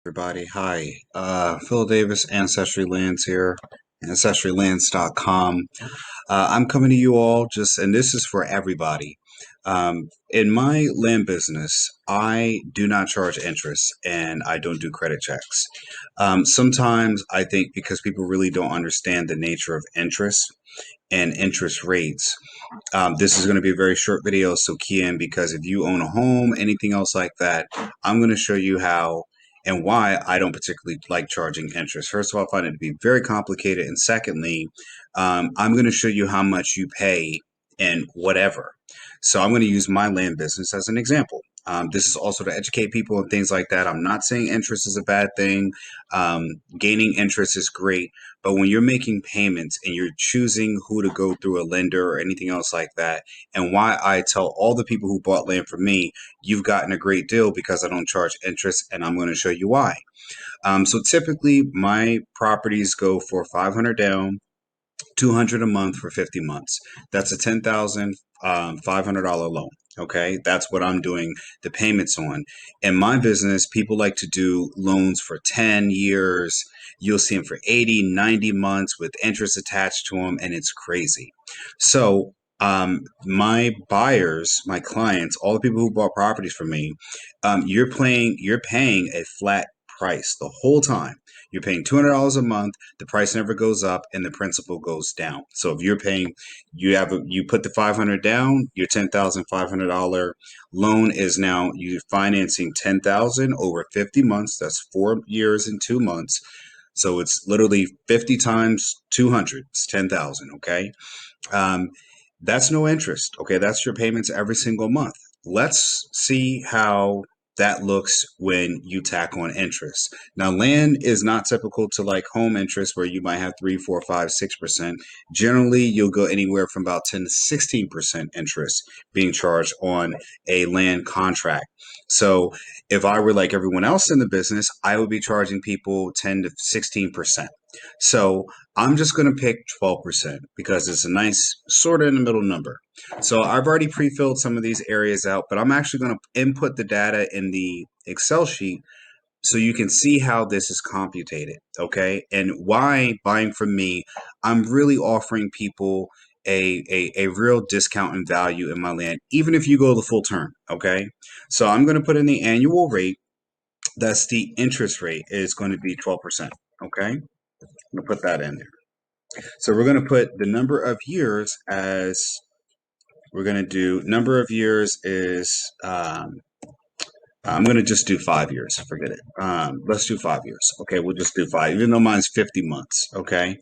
Everybody, hi. Phil Davis, Ancestry Lands here, ancestrylands.com. I'm coming to you all and this is for everybody. In my land business, I do not charge interest and I don't do credit checks. Sometimes I think because people really don't understand the nature of interest and interest rates. This is going to be a very short video, so key in because if you own a home, anything else like that, I'm going to show you how and why I don't particularly like charging interest. First of all, I find it to be very complicated. And secondly, I'm going to show you how much you pay and whatever. So I'm going to use my land business as an example. This is also to educate people and things like that. I'm not saying interest is a bad thing. Gaining interest is great. But when you're making payments and you're choosing who to go through a lender or anything else like that, and why I tell all the people who bought land from me, you've gotten a great deal because I don't charge interest, and I'm going to show you why. So typically, my properties go for 500 down, 200 a month for 50 months. That's a $10,500 loan. Okay, that's what I'm doing the payments on. In my business, people like to do loans for 10 years. You'll see them for 80, 90 months with interest attached to them, and it's crazy. So, my buyers, my clients, all the people who bought properties from me, you're paying a flat price the whole time. You're paying $200 a month. The price never goes up, and the principal goes down. So if you're paying, you put the 500 down. Your $10,500 loan is now you're financing 10,000 over 50 months. That's 4 years and 2 months. So it's literally 50 times 200. It's 10,000. Okay. Um, that's no interest. Okay, that's your payments every single month. Let's see how that looks when you tack on interest. Now, land is not typical to like home interest where you might have 3, 4, 5, 6%. Generally, you'll go anywhere from about 10 to 16% interest being charged on a land contract. So if I were like everyone else in the business, I would be charging people 10 to 16%. So I'm just going to pick 12% because it's a nice sort of in the middle number. So I've already pre-filled some of these areas out, but I'm actually going to input the data in the Excel sheet so you can see how this is computed, okay? And why buying from me, I'm really offering people a real discount and value in my land, even if you go the full term, okay? So I'm going to put in the annual rate. That's the interest rate is going to be 12%, okay? I'm going to put that in there. So we're going to put the number of years as we're going to do number of years is I'm going to just do 5 years. Forget it. Let's do 5 years. Okay, we'll just do five, even though mine's 50 months. Okay.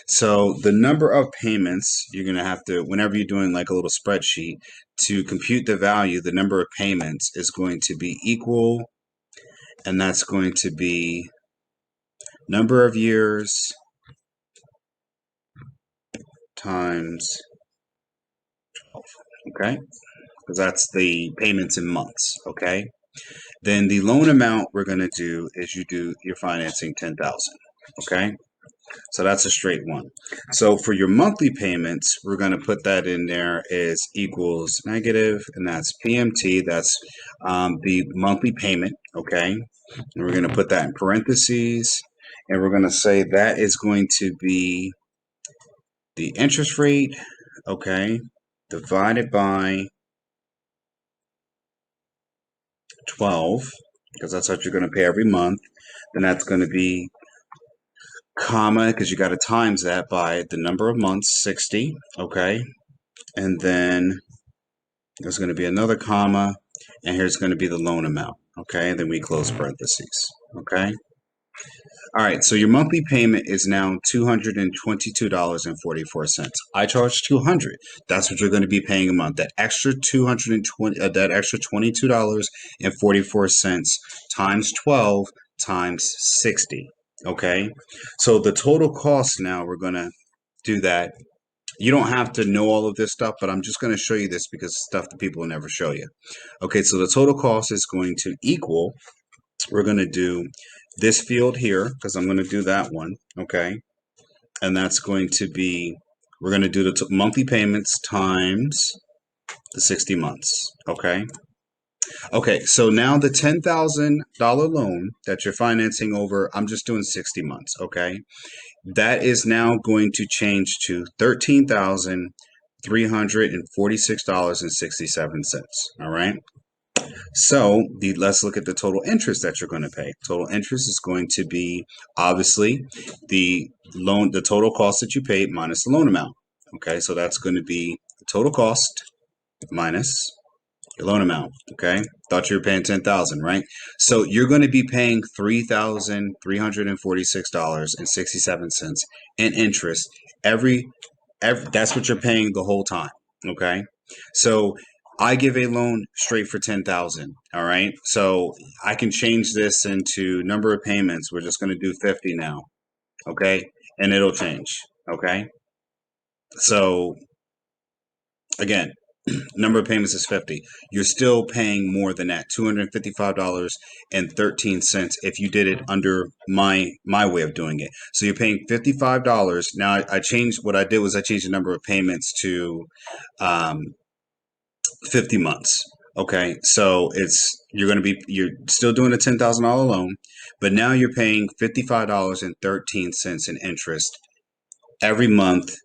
So the number of payments you're going to have to, whenever you're doing like a little spreadsheet to compute the value, the number of payments is going to be equal, and that's going to be number of years times 12. Okay. Because that's the payments in months. Okay. Then the loan amount we're going to do is you're financing 10,000. Okay. So that's a straight one. So for your monthly payments, we're going to put that in there as equals negative, and that's PMT. That's the monthly payment. Okay. And we're going to put that in parentheses, and we're going to say that is going to be the interest rate. Okay. Divided by 12, because that's what you're going to pay every month. Then that's going to be comma, because you got to times that by the number of months, 60, okay? And then there's going to be another comma, and here's going to be the loan amount, okay? And then we close parentheses, okay? All right, so your monthly payment is now $222.44. I charge $200. That's what you're going to be paying a month. That extra $22.44 times 12 times 60. Okay, so the total cost now we're going to do that. You don't have to know all of this stuff, but I'm just going to show you this because it's stuff that people will never show you. Okay, so the total cost is going to equal, we're going to do this field here because I'm going to do that one, okay? And that's going to be, we're going to do the monthly payments times the 60 months, okay? Okay, so now the $10,000 loan that you're financing over, I'm just doing 60 months, okay? That is now going to change to $13,346.67. All right. So let's look at the total interest that you're going to pay. Total interest is going to be obviously the total cost that you paid minus the loan amount. Okay, so that's going to be the total cost minus your loan amount. Okay, thought you were paying 10,000, right? So you're going to be paying $3,346.67 in interest every. That's what you're paying the whole time. Okay, so I give a loan straight for 10,000. All right, so I can change this into number of payments. We're just going to do 50 now. Okay, and it'll change. Okay, so again, number of payments is 50. You're still paying more than that, $255.13 if you did it under my way of doing it. So you're paying $55. Now I changed what I did was I changed the number of payments to um, 50 months. Okay, so you're still doing a $10,000 loan, but now you're paying $55.13 in interest every month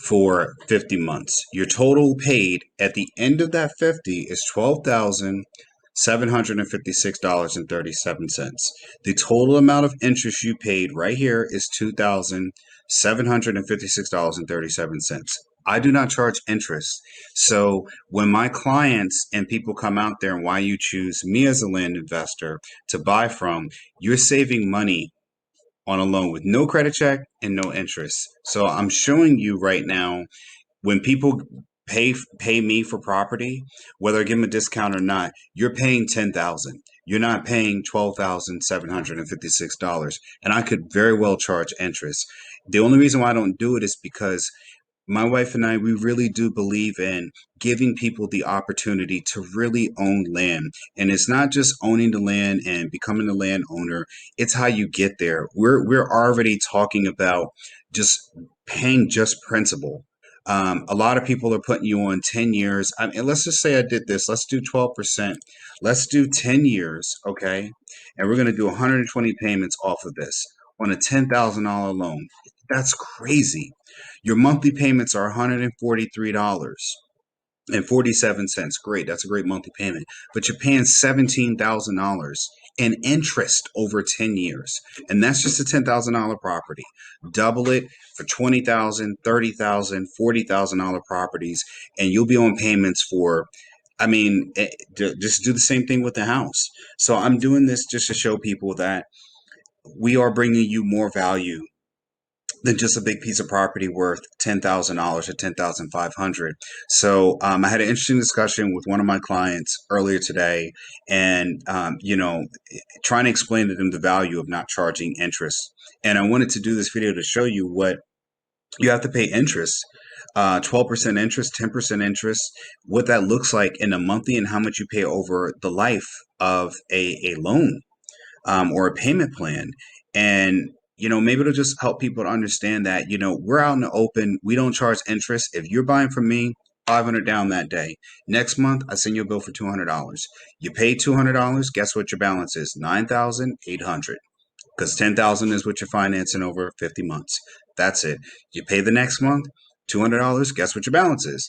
for 50 months. Your total paid at the end of that 50 is $12,756.37. The total amount of interest you paid right here is $2,756.37. I do not charge interest. So when my clients and people come out there and why you choose me as a land investor to buy from, you're saving money on a loan with no credit check and no interest. So I'm showing you right now when people pay me for property, whether I give them a discount or not, you're paying 10,000. You're not paying $12,756, and I could very well charge interest. The only reason why I don't do it is because my wife and I, we really do believe in giving people the opportunity to really own land. And it's not just owning the land and becoming a landowner, it's how you get there. We're already talking about just paying just principal. A lot of people are putting you on 10 years. I mean, let's just say I did this. Let's do 12%. Let's do 10 years, okay? And we're going to do 120 payments off of this on a $10,000 loan. That's crazy. Your monthly payments are $143.47. Great, that's a great monthly payment. But you're paying $17,000 in interest over 10 years. And that's just a $10,000 property. Double it for 20,000, 30,000, $40,000 properties, and you'll be on payments for just do the same thing with the house. So I'm doing this just to show people that we are bringing you more value than just a big piece of property worth $10,000 or 10,500. So I had an interesting discussion with one of my clients earlier today, and trying to explain to them the value of not charging interest. And I wanted to do this video to show you what you have to pay interest. 12% interest, 10% interest, what that looks like in a monthly, and how much you pay over the life of a loan or a payment plan. And, maybe it'll just help people to understand that, we're out in the open. We don't charge interest. If you're buying from me, 500 down that day. Next month, I send you a bill for $200. You pay $200. Guess what your balance is? 9,800, because 10,000 is what you're financing over 50 months. That's it. You pay the next month, $200. Guess what your balance is?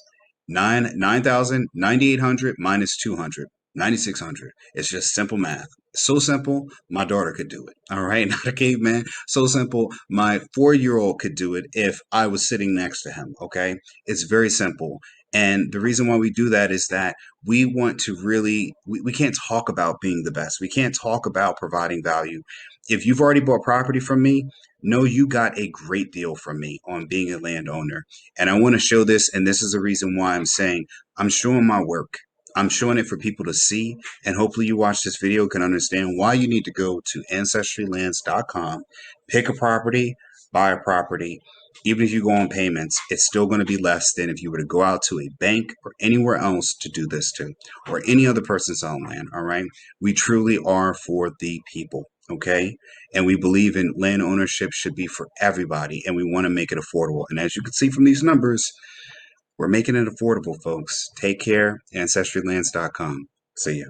9,000, 9,800 minus 200, 9,600. It's just simple math. So simple, my daughter could do it. All right, not a caveman. So simple, my 4-year-old could do it if I was sitting next to him. Okay, it's very simple. And the reason why we do that is that we want to really, we can't talk about being the best. We can't talk about providing value. If you've already bought property from me, know you got a great deal from me on being a landowner. And I want to show this, and this is the reason why I'm saying I'm showing my work. I'm showing it for people to see, and hopefully you watch this video can understand why you need to go to ancestrylands.com, pick a property, buy a property. Even if you go on payments, it's still going to be less than if you were to go out to a bank or anywhere else to do this to, or any other person selling land. All right. We truly are for the people. Okay. And we believe in land ownership should be for everybody, and we want to make it affordable. And as you can see from these numbers, we're making it affordable, folks. Take care. Ancestrylands.com. See ya.